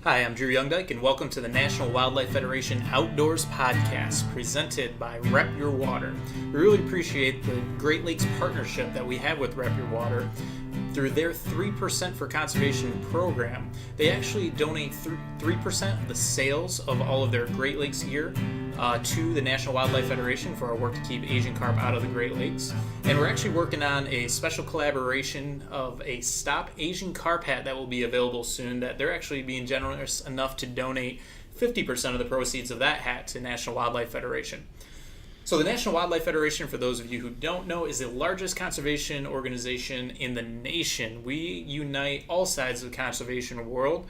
Hi, I'm Drew Youngdyke, and welcome to the National Wildlife Federation Outdoors Podcast, presented by Rep Your Water. We really appreciate the Great Lakes partnership that we have with Rep Your Water. Through their 3% for Conservation program, they actually donate 3% of the sales of all of their Great Lakes gear to the National Wildlife Federation for our work to keep Asian carp out of the Great Lakes. And we're actually working on a special collaboration of a Stop Asian Carp hat that will be available soon, that they're actually being generous enough to donate 50% of the proceeds of that hat to National Wildlife Federation. So the National Wildlife Federation, for those of you who don't know, is the largest conservation organization in the nation. We unite all sides of the conservation world,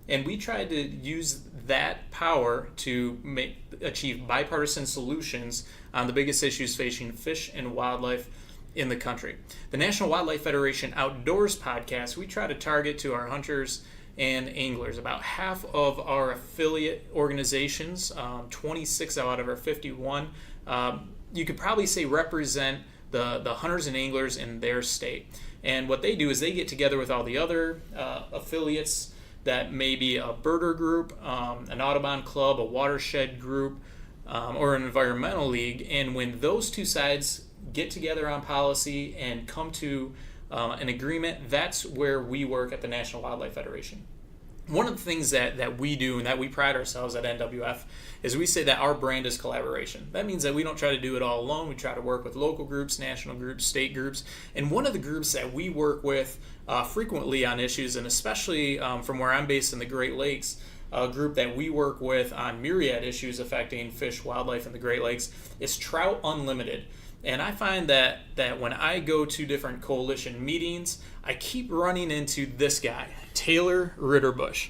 and we try to use that power to achieve bipartisan solutions on the biggest issues facing fish and wildlife in the country. The National Wildlife Federation Outdoors Podcast, we try to target to our hunters and anglers. About half of our affiliate organizations, 26 out of our 51, you could probably say represent the hunters and anglers in their state. And what they do is they get together with all the other affiliates that may be a birder group, an Audubon club, a watershed group, or an environmental league. And when those two sides get together on policy and come to an agreement, that's where we work at the National Wildlife Federation. One of the things that we do and that we pride ourselves at NWF is we say that our brand is collaboration. That means that we don't try to do it all alone. We try to work with local groups, national groups, state groups. And one of the groups that we work with frequently on issues, and especially from where I'm based in the Great Lakes, a group that we work with on myriad issues affecting fish, wildlife in the Great Lakes, is Trout Unlimited. And I find that when I go to different coalition meetings, I keep running into this guy, Taylor Ridderbusch.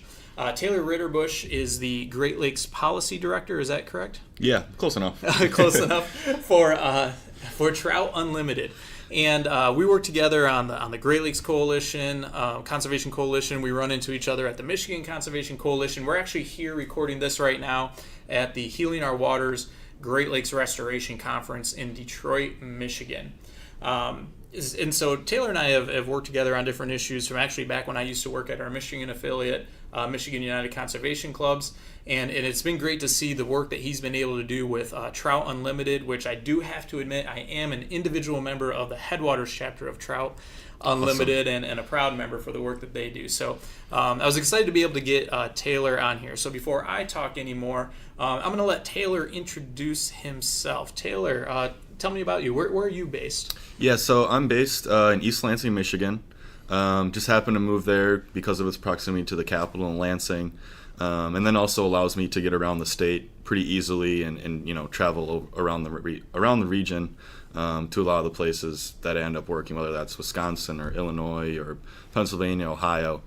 Taylor Ridderbusch is the Great Lakes Policy Director. Is that correct? Yeah, close enough. Close enough for Trout Unlimited. And we work together on the Great Lakes Coalition, Conservation Coalition. We run into each other at the Michigan Conservation Coalition. We're actually here recording this right now at the Healing Our Waters Great Lakes Restoration Conference in Detroit, Michigan. And so Taylor and I have worked together on different issues from actually back when I used to work at our Michigan affiliate, Michigan United Conservation Clubs. And it's been great to see the work that he's been able to do with Trout Unlimited, which I do have to admit I am an individual member of the Headwaters chapter of Trout Unlimited. Awesome. and a proud member for the work that they do. So I was excited to be able to get Taylor on here. So before I talk anymore, I'm going to let Taylor introduce himself. Taylor, tell me about you. Where are you based? Yeah, so I'm based in East Lansing, Michigan. Just happened to move there because of its proximity to the capital in Lansing. And then also allows me to get around the state pretty easily and travel around the region to a lot of the places that I end up working, whether that's Wisconsin or Illinois or Pennsylvania, Ohio.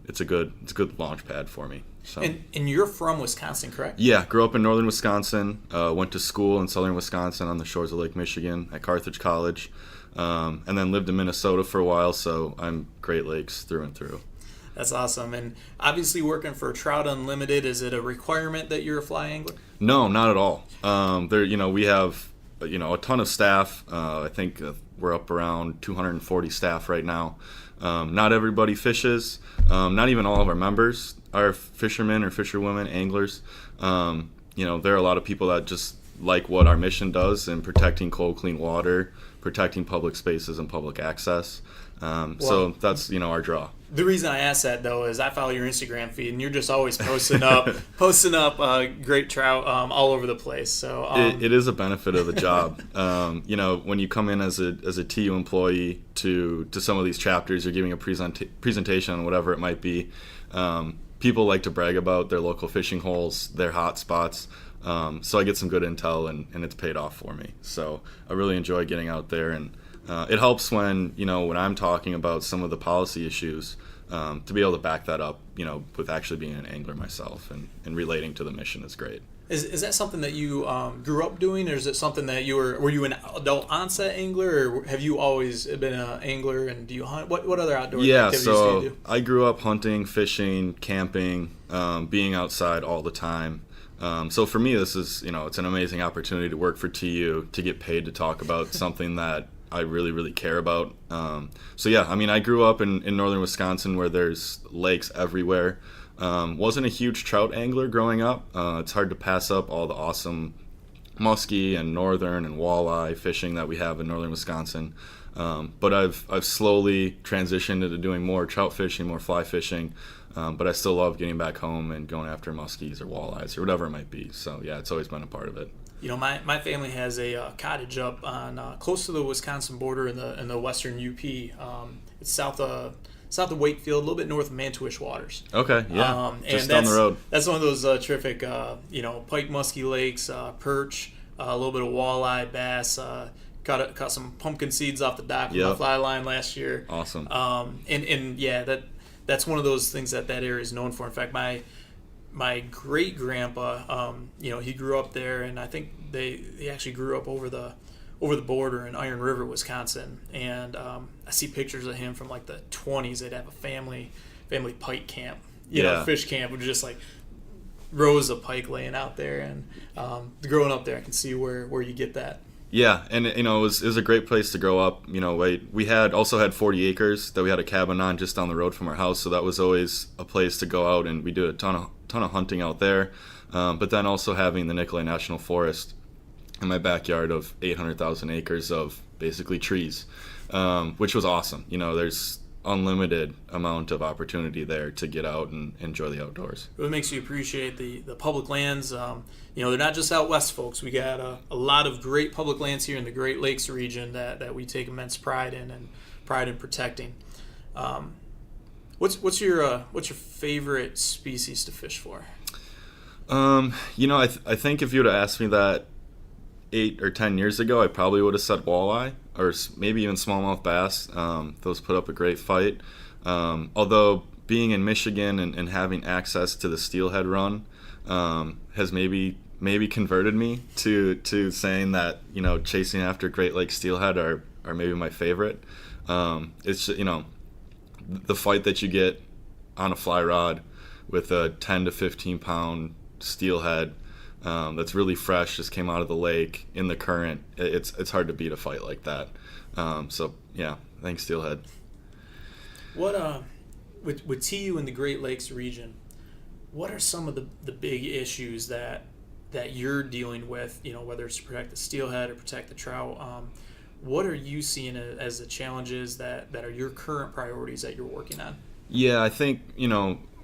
It's a good launch pad for me. So. And you're from Wisconsin, correct? Yeah, grew up in northern Wisconsin, went to school in southern Wisconsin on the shores of Lake Michigan at Carthage College, and then lived in Minnesota for a while, so I'm Great Lakes through and through. That's awesome. And obviously working for Trout Unlimited, is it a requirement that you're a fly angler? No, not at all. We have a ton of staff. I think we're up around 240 staff right now. Not everybody fishes. Not even all of our members are fishermen or fisherwomen, anglers. There are a lot of people that just like what our mission does in protecting cold, clean water, protecting public spaces and public access. So that's our draw. The reason I ask that though is I follow your Instagram feed and you're just always posting up great trout all over the place. So it is a benefit of the job. When you come in as a TU employee to some of these chapters, you're giving a presentation on whatever it might be. People like to brag about their local fishing holes, their hot spots. So I get some good intel and it's paid off for me. So I really enjoy getting out there, and it helps when I'm talking about some of the policy issues, to be able to back that up, with actually being an angler myself and relating to the mission is great. Is that something that you grew up doing, or is it something that were you an adult onset angler, or have you always been an angler, and do you hunt? What other outdoor activities do you do? I grew up hunting, fishing, camping, being outside all the time. So for me, this is, it's an amazing opportunity to work for TU, to get paid to talk about something that I really, really care about. I grew up in northern Wisconsin where there's lakes everywhere. Wasn't a huge trout angler growing up. It's hard to pass up all the awesome muskie and northern and walleye fishing that we have in northern Wisconsin. But I've slowly transitioned into doing more trout fishing, more fly fishing. But I still love getting back home and going after muskies or walleyes or whatever it might be. So yeah, it's always been a part of it. You know, my family has a cottage up on close to the Wisconsin border in the western UP. It's south of Wakefield, a little bit north of Mantuish Waters. Okay, yeah, just and down the road. That's one of those terrific, pike muskie lakes, perch, a little bit of walleye, bass. Caught some pumpkin seeds off the dock with my fly line last year. Awesome. And yeah, that's one of those things that area is known for. In fact, my great grandpa, he grew up there, and I think he actually grew up over the border in Iron River, Wisconsin. And I see pictures of him from like the 20s. They'd have a family pike camp, fish camp, with just like rows of pike laying out there. And growing up there, I can see where you get that. Yeah, and it was a great place to grow up. We also had 40 acres that we had a cabin on just down the road from our house, so that was always a place to go out, and we did a ton of hunting out there. But then also having the Nicolay National Forest in my backyard of 800,000 acres of basically trees, which was awesome. There's unlimited amount of opportunity there to get out and enjoy the outdoors. It makes you appreciate the public lands. They're not just out west, folks. We got a lot of great public lands here in the Great Lakes region that we take immense pride in protecting. What's your favorite species to fish for? I think if you would have asked me that 8 or 10 years ago, I probably would have said walleye or maybe even smallmouth bass. Those put up a great fight. Although being in Michigan and having access to the steelhead run has maybe converted me to saying that chasing after Great Lakes steelhead are maybe my favorite. It's the fight that you get on a fly rod with a 10 to 15 pound steelhead that's really fresh, just came out of the lake in the current. It's hard to beat a fight like that. So yeah, thanks steelhead. What with TU in the Great Lakes region, what are some of the big issues that you're dealing with? Whether it's to protect the steelhead or protect the trout. What are you seeing as the challenges that are your current priorities that you're working on? Yeah, I think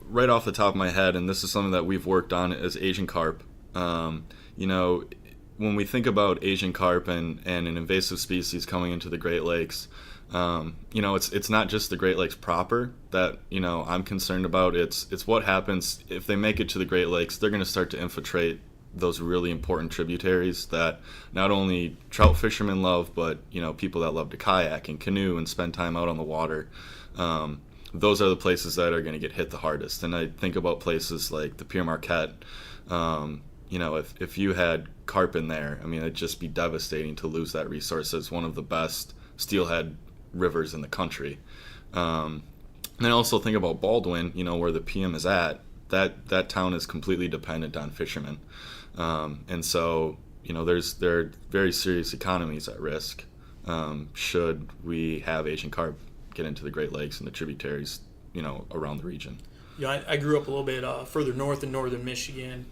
right off the top of my head, and this is something that we've worked on, is Asian carp. When we think about Asian carp and an invasive species coming into the Great Lakes, it's not just the Great Lakes proper that I'm concerned about. It's what happens if they make it to the Great Lakes. They're going to start to infiltrate those really important tributaries that not only trout fishermen love, but people that love to kayak and canoe and spend time out on the water. Those are the places that are going to get hit the hardest. And I think about places like the Pere Marquette. If you had carp in there, it'd just be devastating to lose that resource as one of the best steelhead rivers in the country. And I also think about Baldwin, where the PM is at. That town is completely dependent on fishermen. And so, there are very serious economies at risk should we have Asian carp get into the Great Lakes and the tributaries, around the region. I grew up a little bit further north in northern Michigan,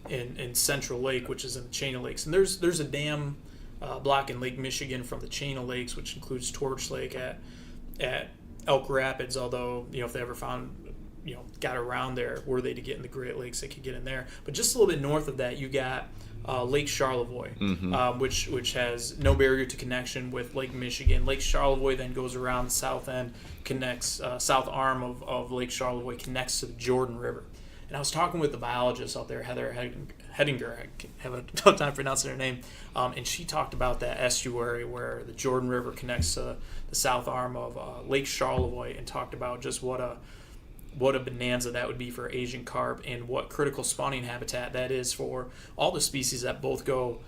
in Central Lake, which is in the chain of lakes. And there's a dam block in Lake Michigan from the chain of lakes, which includes Torch Lake at Elk Rapids, although, if they ever got around there, were they to get in the Great Lakes, they could get in there. But just a little bit north of that, you got Lake Charlevoix, which has no barrier to connection with Lake Michigan. Lake Charlevoix then goes around the south end, connects, south arm of Lake Charlevoix connects to the Jordan River. And I was talking with the biologist out there, Heather Hedinger, I have a tough time pronouncing her name, and she talked about that estuary where the Jordan River connects to the south arm of Lake Charlevoix, and talked about just what a bonanza that would be for Asian carp, and what critical spawning habitat that is for all the species that both go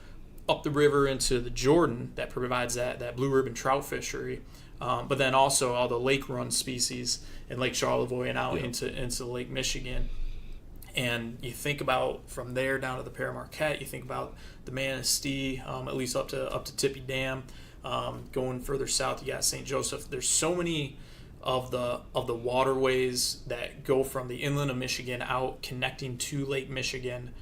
up the river into the Jordan that provides that blue ribbon trout fishery, but then also all the lake run species in Lake Charlevoix and out into Lake Michigan. And you think about from there down to the Pere Marquette, you think about the Manistee, at least up to Tippy Dam. Going further south, you got St. Joseph. There's so many of the waterways that go from the inland of Michigan out connecting to Lake Michigan.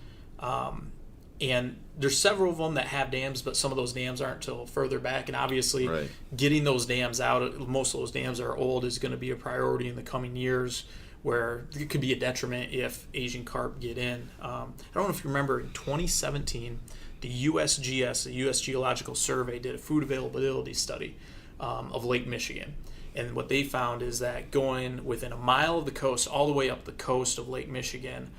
And there's several of them that have dams, but some of those dams aren't till further back. And obviously, getting those dams out, most of those dams are old, is going to be a priority in the coming years, where it could be a detriment if Asian carp get in. I don't know if you remember, in 2017, the USGS, the U.S. Geological Survey, did a food availability study of Lake Michigan. And what they found is that going within a mile of the coast, all the way up the coast of Lake Michigan,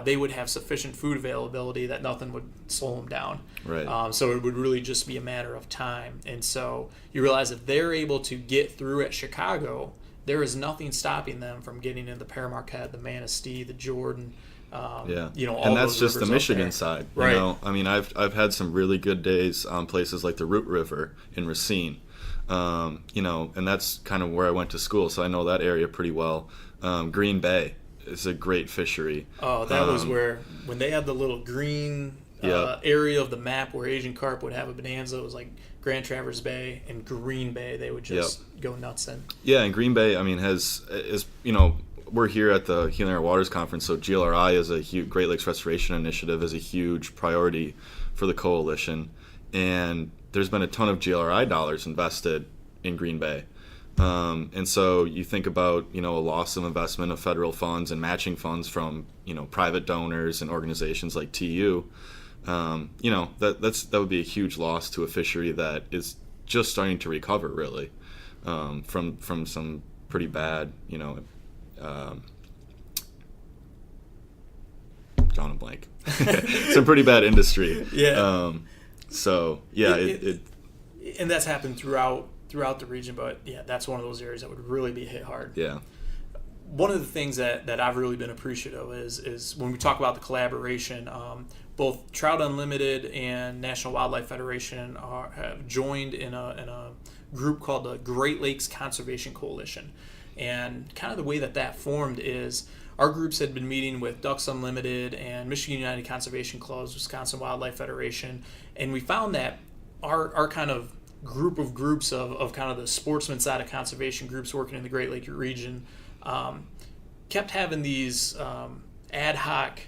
they would have sufficient food availability that nothing would slow them down. Right. So it would really just be a matter of time. And so you realize if they're able to get through at Chicago, there is nothing stopping them from getting in the Paramarquette, the Manistee, the Jordan. All and that's those just the Michigan there. Side. Right. You know, I mean, I've had some really good days on places like the Root River in Racine. And that's kind of where I went to school, so I know that area pretty well. Green Bay is a great fishery. Oh, that was where, when they had the little green area of the map where Asian carp would have a bonanza, it was like Grand Traverse Bay and Green Bay. They would just go nuts in. Yeah, and Green Bay, I mean, we're here at the Healing Our Waters Conference, so GLRI is a huge, Great Lakes Restoration Initiative is a huge priority for the coalition, and there's been a ton of GLRI dollars invested in Green Bay. And so you think about, a loss of investment of federal funds and matching funds from, private donors and organizations like TU. That would be a huge loss to a fishery that is just starting to recover, really, from some pretty bad, drawing a blank, some pretty bad industry. Yeah. And that's happened throughout the region, but that's one of those areas that would really be hit hard. Yeah. One of the things that I've really been appreciative of is when we talk about the collaboration, both Trout Unlimited and National Wildlife Federation have joined in a group called the Great Lakes Conservation Coalition. And kind of the way that formed is our groups had been meeting with Ducks Unlimited and Michigan United Conservation Clubs, Wisconsin Wildlife Federation, and we found that our kind of group of groups of kind of the sportsman side of conservation groups working in the Great Lake region kept having these ad hoc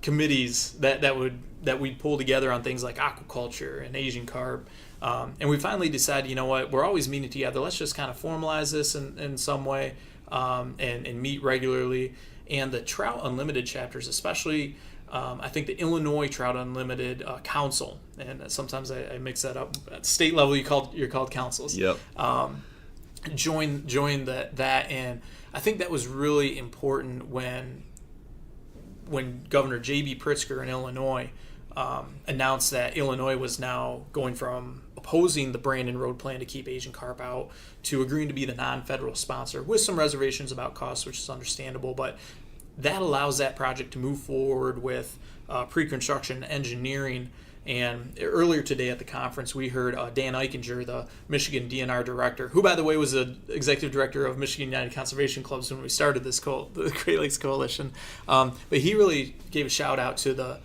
committees that we'd pull together on things like aquaculture and Asian carp. And we finally decided, you know what, we're always meeting together. Let's just kind of formalize this in some way and meet regularly. And the Trout Unlimited chapters, especially, I think the Illinois Trout Unlimited Council, and sometimes I mix that up. At state level, you're called councils. Yep. Join that, and I think that was really important when Governor J.B. Pritzker in Illinois announced that Illinois was now going from opposing the Brandon Road Plan to keep Asian carp out to agreeing to be the non-federal sponsor with some reservations about costs, which is understandable, but that allows that project to move forward with pre-construction engineering. And earlier today at the conference, we heard Dan Eichinger, the Michigan DNR director, who, by the way, was the executive director of Michigan United Conservation Clubs when we started this the Great Lakes Coalition. But he really gave a shout out to the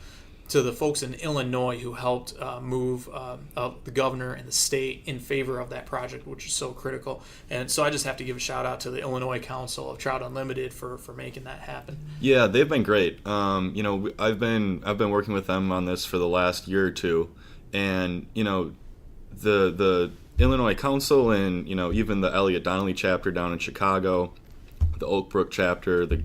folks in Illinois who helped move the governor and the state in favor of that project, which is so critical. And so I just have to give a shout out to the Illinois Council of Trout Unlimited for making that happen. Yeah, they've been great. I've been working with them on this for the last year or two, and the Illinois Council and even the Elliott Donnelly chapter down in Chicago, the Oak Brook chapter, the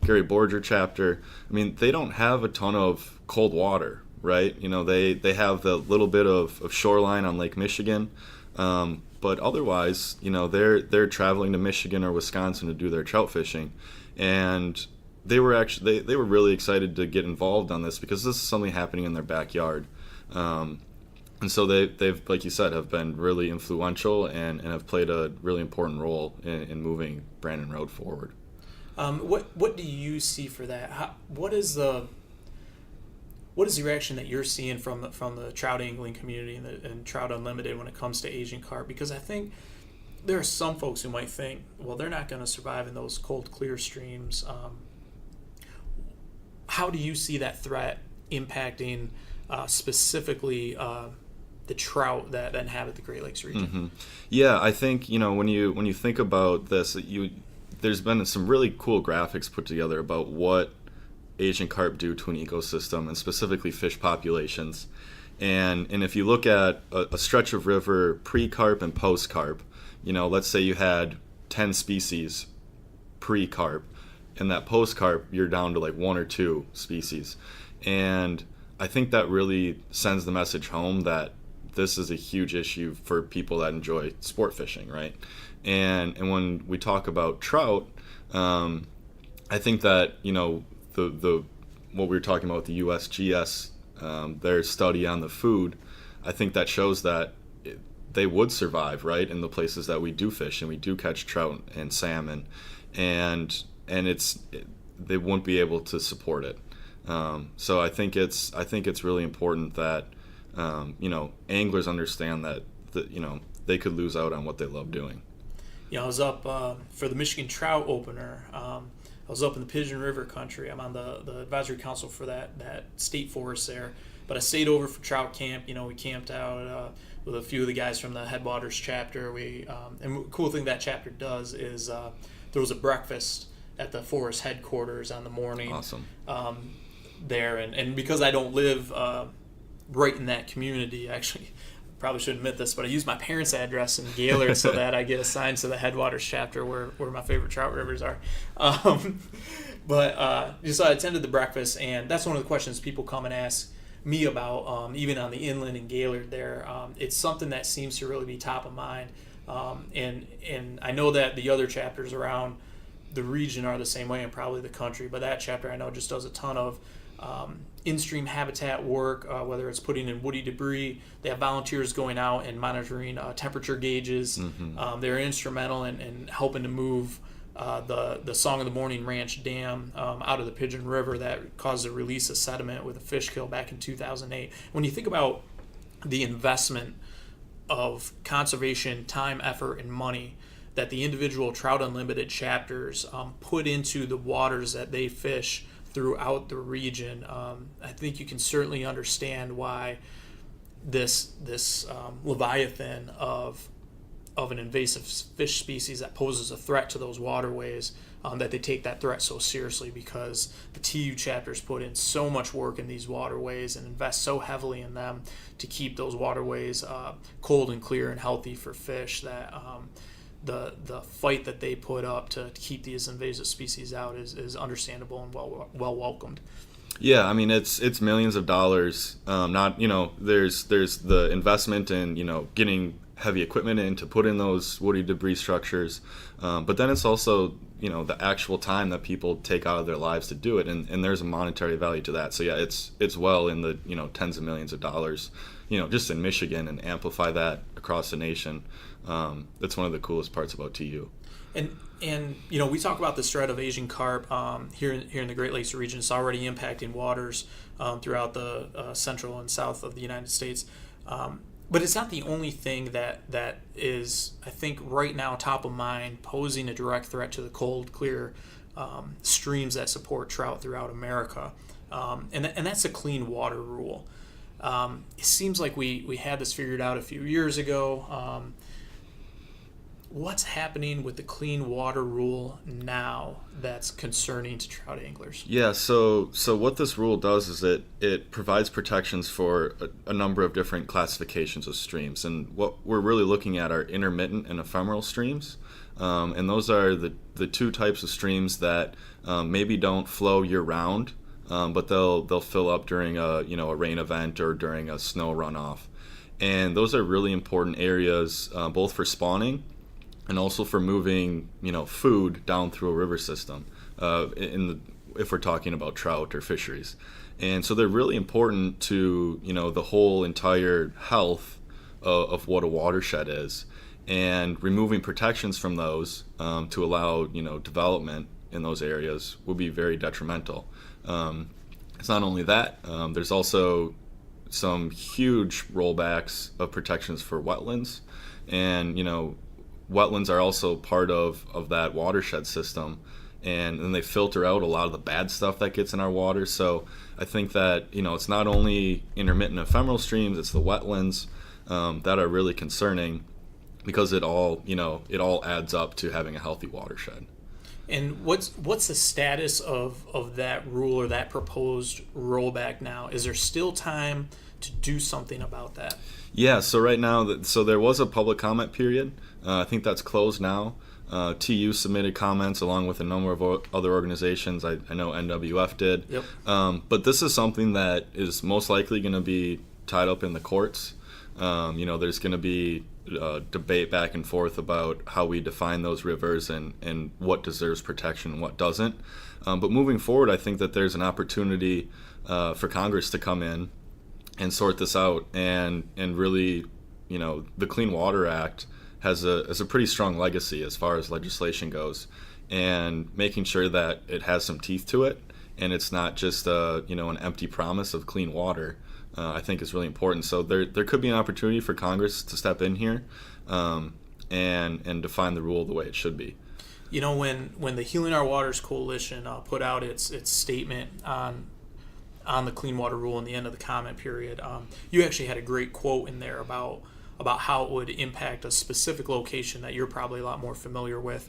Gary Borger chapter. I mean, they don't have a ton of cold water, right? They have the little bit of shoreline on Lake Michigan, but otherwise, they're traveling to Michigan or Wisconsin to do their trout fishing, and they were really excited to get involved on this because this is something happening in their backyard. And so they've, like you said, have been really influential and have played a really important role in moving Brandon Road forward. What do you see for that? What is the reaction that you're seeing from the trout angling community and Trout Unlimited when it comes to Asian carp? Because I think there are some folks who might think, well, they're not going to survive in those cold, clear streams. How do you see that threat impacting specifically the trout that inhabit the Great Lakes region. Mm-hmm. Yeah, I think when you think about this, there's been some really cool graphics put together about what Asian carp do to an ecosystem, and specifically fish populations. And if you look at a stretch of river pre-carp and post-carp, let's say you had 10 species pre-carp, and that post-carp you're down to like 1 or 2 species. And I think that really sends the message home that this is a huge issue for people that enjoy sport fishing, right? And when we talk about trout, I think that the what we were talking about with the USGS, their study on the food, I think that shows that they would survive, right, in the places that we do fish and we do catch trout and salmon, and they won't be able to support it. So I think it's really important that anglers understand that they could lose out on what they love doing. I was up for the Michigan Trout Opener. I was up in the Pigeon River country. I'm on the advisory council for that state forest there. But I stayed over for trout camp. We camped out with a few of the guys from the Headwaters chapter. And the cool thing that chapter does is there was a breakfast at the forest headquarters on the morning. Awesome. There, and because I don't live right in that community, actually, probably should admit this, but I use my parents' address in Gaylord so that I get assigned to the Headwaters chapter where my favorite trout rivers are. But so I attended the breakfast, and that's one of the questions people come and ask me about, even on the inland in Gaylord there. It's something that seems to really be top of mind. And I know that the other chapters around the region are the same way, and probably the country, but that chapter I know just does a ton of in-stream habitat work, whether it's putting in woody debris. They have volunteers going out and monitoring temperature gauges. Mm-hmm. They're instrumental in helping to move the Song of the Morning Ranch Dam out of the Pigeon River that caused a release of sediment with a fish kill back in 2008. When you think about the investment of conservation, time, effort, and money that the individual Trout Unlimited chapters put into the waters that they fish throughout the region, I think you can certainly understand why this leviathan of an invasive fish species that poses a threat to those waterways, that they take that threat so seriously, because the TU chapters put in so much work in these waterways and invest so heavily in them to keep those waterways cold and clear and healthy for fish, that the fight that they put up to keep these invasive species out is understandable and well welcomed. Yeah, I mean it's millions of dollars. There's the investment in getting heavy equipment in to put in those woody debris structures, but then it's also the actual time that people take out of their lives to do it, and there's a monetary value to that. So yeah, it's well in the tens of millions of dollars, just in Michigan, and amplify that across the nation. That's one of the coolest parts about TU. And we talk about this threat of Asian carp here in the Great Lakes region. It's already impacting waters throughout the central and south of the United States. But it's not the only thing that is, I think, right now top of mind, posing a direct threat to the cold, clear streams that support trout throughout America. And that's a clean water rule. It seems like we had this figured out a few years ago. What's happening with the clean water rule now that's concerning to trout anglers? Yeah, so what this rule does is it provides protections for a number of different classifications of streams, and what we're really looking at are intermittent and ephemeral streams, and those are the two types of streams that maybe don't flow year round, but they'll fill up during a rain event or during a snow runoff, and those are really important areas both for spawning and also for moving, food down through a river system, if we're talking about trout or fisheries. And so they're really important to, the whole entire health of what a watershed is. And removing protections from those to allow, development in those areas will be very detrimental. It's not only that, there's also some huge rollbacks of protections for wetlands. And, wetlands are also part of that watershed system, and then they filter out a lot of the bad stuff that gets in our water. So I think that it's not only intermittent ephemeral streams, it's the wetlands, that are really concerning, because it all adds up to having a healthy watershed. And what's the status of that rule or that proposed rollback now? Is there still time to do something about that? Yeah, so right now, there was a public comment period. I think that's closed now. TU submitted comments along with a number of other organizations. I know NWF did. Yep. But this is something that is most likely going to be tied up in the courts. There's going to be debate back and forth about how we define those rivers and what deserves protection and what doesn't. But moving forward, I think that there's an opportunity for Congress to come in and sort this out, and really, the Clean Water Act has a pretty strong legacy as far as legislation goes, and making sure that it has some teeth to it and it's not just an empty promise of clean water, I think is really important. So there could be an opportunity for Congress to step in here and define the rule the way it should be. When the Healing Our Waters Coalition put out its statement on the Clean Water Rule in the end of the comment period, you actually had a great quote in there about how it would impact a specific location that you're probably a lot more familiar with,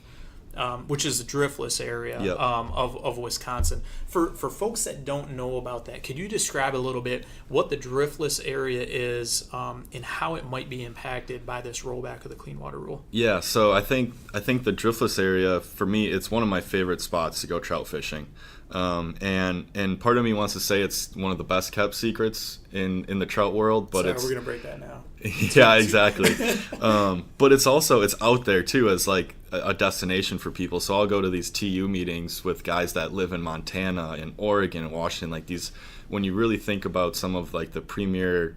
which is the Driftless Area. Yep. of Wisconsin. For folks that don't know about that, could you describe a little bit what the Driftless Area is and how it might be impacted by this rollback of the Clean Water Rule? Yeah, so I think the Driftless Area, for me, it's one of my favorite spots to go trout fishing. And part of me wants to say it's one of the best kept secrets in the trout world, but we're gonna break that now. Yeah, exactly. But it's out there too as like a destination for people. So I'll go to these TU meetings with guys that live in Montana and Oregon and Washington, like these, when you really think about some of like the premier,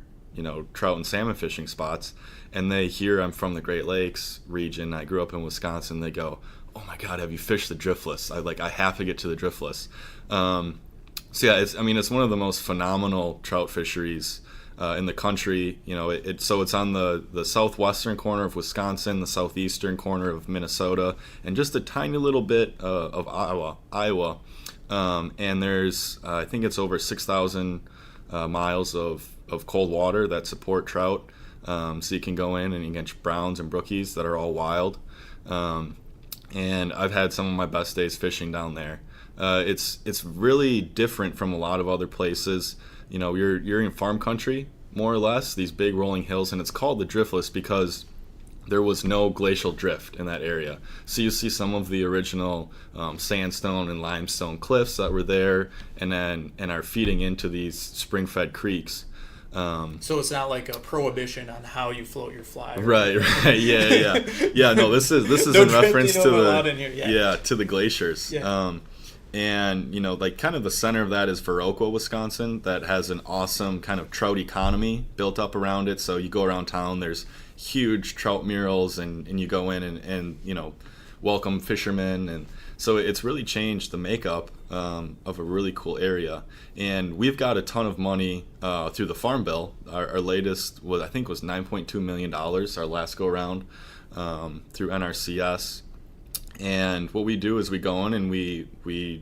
trout and salmon fishing spots, and they hear I'm from the Great Lakes region, I grew up in Wisconsin, they go, "Oh my God, have you fished the Driftless? I have to get to the Driftless." So yeah, it's one of the most phenomenal trout fisheries in the country. It's on the southwestern corner of Wisconsin, the southeastern corner of Minnesota, and just a tiny little bit of Iowa. And there's I think it's over 6,000 miles of cold water that support trout. So you can go in and you catch browns and brookies that are all wild. And I've had some of my best days fishing down there. It's really different from a lot of other places. You're in farm country, more or less, these big rolling hills, and it's called the Driftless because there was no glacial drift in that area. So you see some of the original sandstone and limestone cliffs that were there and are feeding into these spring-fed creeks. So it's not like a prohibition on how you float your fly. Right, yeah. No, this is No in reference to to the glaciers. Yeah. And kind of the center of that is Viroqua, Wisconsin, that has an awesome kind of trout economy built up around it. So you go around town, there's huge trout murals, and you go in and welcome fishermen, and so it's really changed the makeup of a really cool area. And we've got a ton of money through the Farm Bill. Our latest was $9.2 million, our last go around through NRCS. And what we do is we go in and we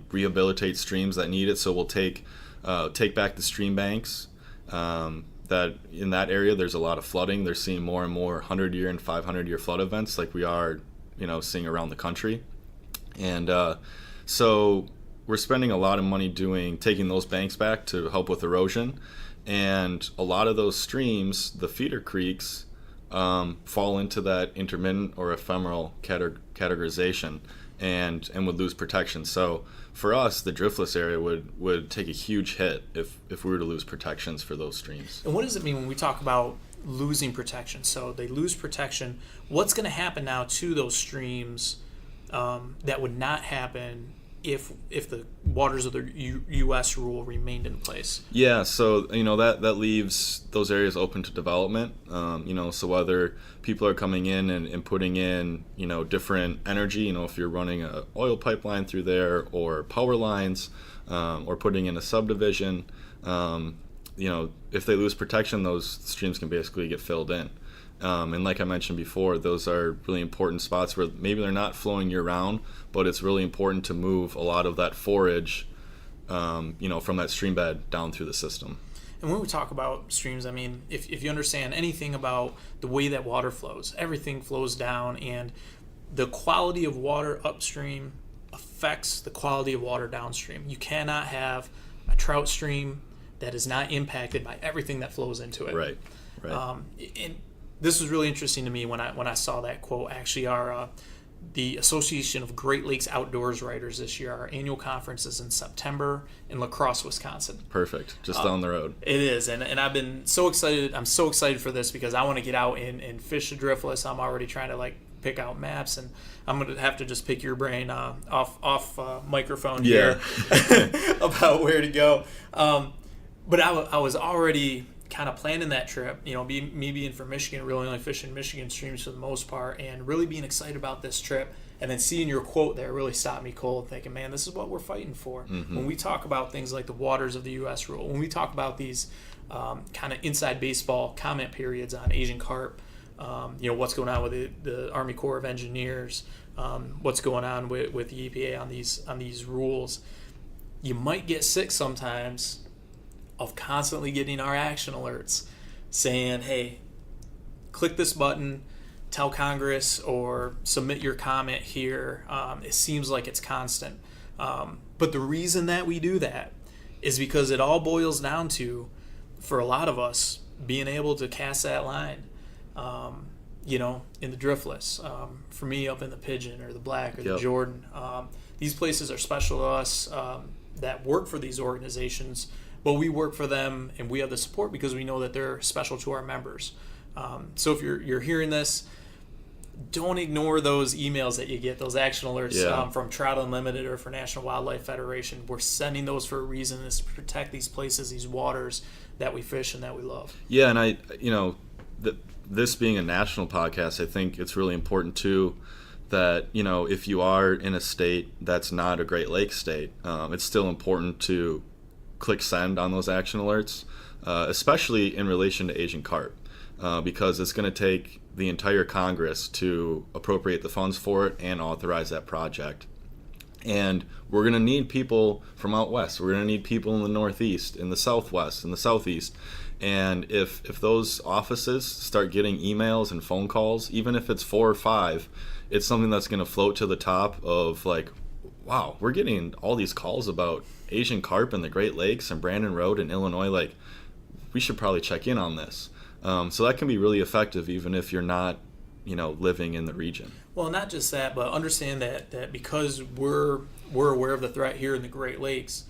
rehabilitate streams that need it. So we'll take back the stream banks. That in that area there's a lot of flooding. They're seeing more and more 100-year and 500-year flood events like we are seeing around the country. And so we're spending a lot of money taking those banks back to help with erosion. And a lot of those streams, the feeder creeks, fall into that intermittent or ephemeral categorization and would lose protection. So for us, the Driftless Area would take a huge hit if we were to lose protections for those streams. And what does it mean when we talk about losing protection? So they lose protection. What's going to happen now to those streams that would not happen if the waters of the U.S. rule remained in place? Yeah, so that leaves those areas open to development. So whether people are coming in and putting in different energy, if you're running an oil pipeline through there or power lines, or putting in a subdivision, if they lose protection, those streams can basically get filled in. And like I mentioned before, those are really important spots where maybe they're not flowing year-round, but it's really important to move a lot of that forage, from that stream bed down through the system. And when we talk about streams, I mean, if you understand anything about the way that water flows, everything flows down, and the quality of water upstream affects the quality of water downstream. You cannot have a trout stream that is not impacted by everything that flows into it. Right. And this was really interesting to me when I saw that quote. Actually, the Association of Great Lakes Outdoors Writers this year, our annual conference is in September in La Crosse, Wisconsin. Perfect. Just down the road. It is. And I've been so excited. I'm so excited for this because I want to get out and fish the Driftless. I'm already trying to pick out maps, and I'm going to have to just pick your brain off microphone here about where to go. But I was already kind of planning that trip, me being from Michigan, really only fishing Michigan streams for the most part, and really being excited about this trip. And then seeing your quote there really stopped me cold, thinking, man, this is what we're fighting for. Mm-hmm. When we talk about things like the waters of the U.S. rule, when we talk about these kind of inside baseball comment periods on Asian carp, what's going on with the Army Corps of Engineers, what's going on with the EPA on these rules, you might get sick sometimes of constantly getting our action alerts saying, hey, click this button, tell Congress, or submit your comment here. It seems like it's constant. But the reason that we do that is because it all boils down to, for a lot of us, being able to cast that line, in the Driftless. For me, up in the Pigeon or the Black or the Jordan. These places are special to us that work for these organizations, but we work for them and we have the support because we know that they're special to our members. So if you're hearing this, don't ignore those emails that you get, those action alerts from Trout Unlimited or for National Wildlife Federation. We're sending those for a reason, is to protect these places, these waters that we fish and that we love. Yeah, and this being a national podcast, I think it's really important too that, if you are in a state that's not a Great Lakes state, it's still important to click send on those action alerts, especially in relation to Asian carp, because it's going to take the entire Congress to appropriate the funds for it and authorize that project. And we're going to need people from out west. We're going to need people in the Northeast, in the Southwest, in the Southeast. And if those offices start getting emails and phone calls, even if it's 4 or 5, it's something that's going to float to the top of wow, we're getting all these calls about Asian carp in the Great Lakes and Brandon Road in Illinois. We should probably check in on this. So that can be really effective even if you're not, living in the region. Well, not just that, but understand that because we're aware of the threat here in the Great Lakes,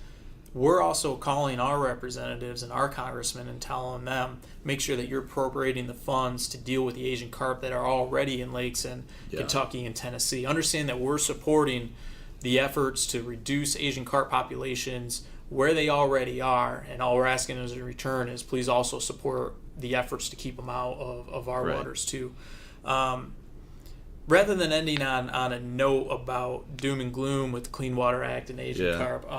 we're also calling our representatives and our congressmen and telling them, make sure that you're appropriating the funds to deal with the Asian carp that are already in lakes in Kentucky and Tennessee. Understand that we're supporting the efforts to reduce Asian carp populations where they already are, and all we're asking as a return is please also support the efforts to keep them out of our waters too. Rather than ending on a note about doom and gloom with the Clean Water Act and Asian carp,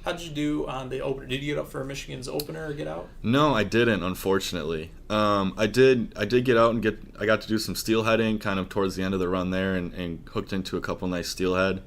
how did you do on the opener? Did you get up for Michigan's opener or get out? No, I didn't, unfortunately. I did get out and I got to do some steelheading kind of towards the end of the run there and hooked into a couple nice steelhead.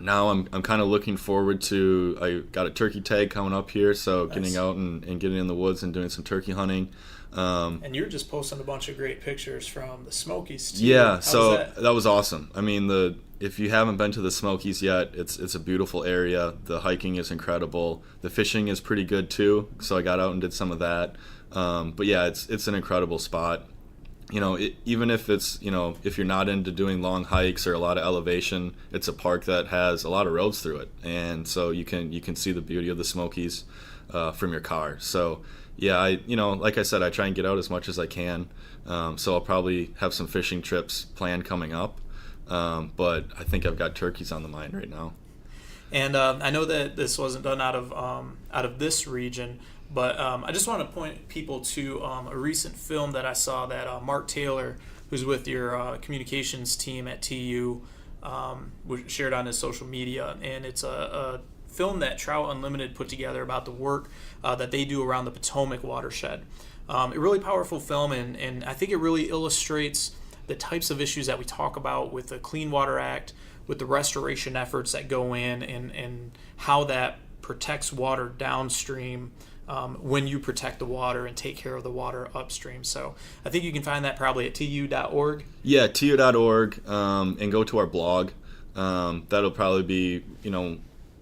Now I'm kind of looking forward to, I got a turkey tag coming up here, so nice. Getting out and getting in the woods and doing some turkey hunting. And you're just posting a bunch of great pictures from the Smokies too. Yeah, so that was awesome. I mean, if you haven't been to the Smokies yet, it's a beautiful area. The hiking is incredible. The fishing is pretty good too, so I got out and did some of that. But yeah, it's an incredible spot. Even if it's, if you're not into doing long hikes or a lot of elevation, it's a park that has a lot of roads through it, and so you can see the beauty of the Smokies from your car. So yeah, like I said, I try and get out as much as I can. So I'll probably have some fishing trips planned coming up, but I think I've got turkeys on the mind right now. And I know that this wasn't done out of this region. But I just want to point people to a recent film that I saw that Mark Taylor, who's with your communications team at TU, shared on his social media. And it's a film that Trout Unlimited put together about the work that they do around the Potomac watershed. A really powerful film, and I think it really illustrates the types of issues that we talk about with the Clean Water Act, with the restoration efforts that go in, and how that protects water downstream when you protect the water and take care of the water upstream. So I think you can find that probably at tu.org. Yeah, tu.org, and go to our blog. That'll probably be,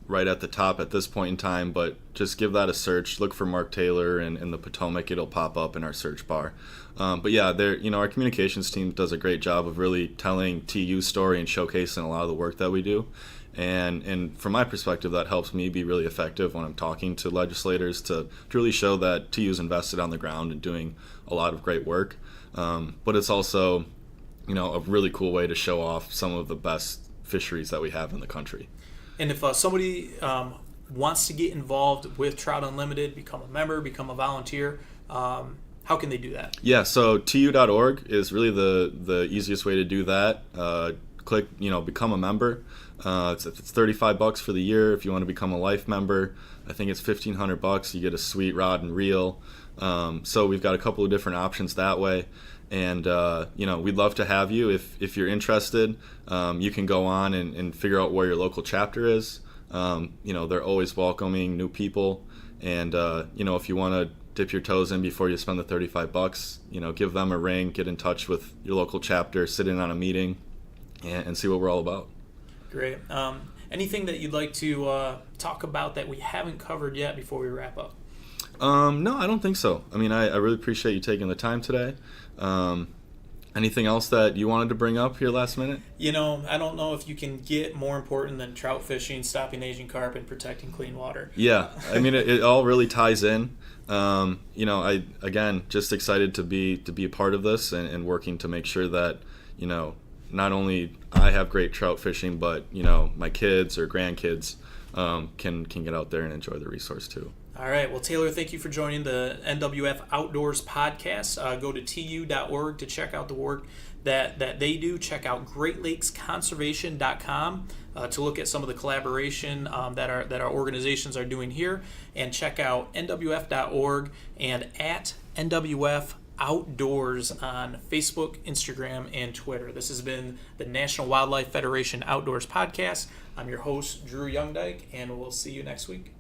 right at the top at this point in time, but just give that a search. Look for Mark Taylor and the Potomac. It'll pop up in our search bar. But yeah, our communications team does a great job of really telling TU's story and showcasing a lot of the work that we do. And from my perspective, that helps me be really effective when I'm talking to legislators to really show that TU's invested on the ground and doing a lot of great work. But it's also, a really cool way to show off some of the best fisheries that we have in the country. And if somebody wants to get involved with Trout Unlimited, become a member, become a volunteer, how can they do that? Yeah, so tu.org is really the easiest way to do that. Click, become a member. It's $35 for the year. If you want to become a life member, I think it's $1,500. You get a sweet rod and reel. So we've got a couple of different options that way. And, we'd love to have you. If you're interested, you can go on and figure out where your local chapter is. They're always welcoming new people. And, if you want to dip your toes in before you spend the $35, give them a ring, get in touch with your local chapter, sit in on a meeting, and see what we're all about. Great. Anything that you'd like to talk about that we haven't covered yet before we wrap up? No, I don't think so. I mean, I really appreciate you taking the time today. Anything else that you wanted to bring up here last minute? I don't know if you can get more important than trout fishing, stopping Asian carp, and protecting clean water. Yeah, I mean, it all really ties in. I just excited to be a part of this and working to make sure that, not only I have great trout fishing, but, my kids or grandkids can get out there and enjoy the resource too. All right. Well, Taylor, thank you for joining the NWF Outdoors Podcast. Go to tu.org to check out the work that they do. Check out GreatLakesConservation.com to look at some of the collaboration that our organizations are doing here. And check out NWF.org and at NWF Outdoors on Facebook, Instagram, and Twitter. This has been the National Wildlife Federation Outdoors Podcast. I'm your host, Drew Youngdyke, and we'll see you next week.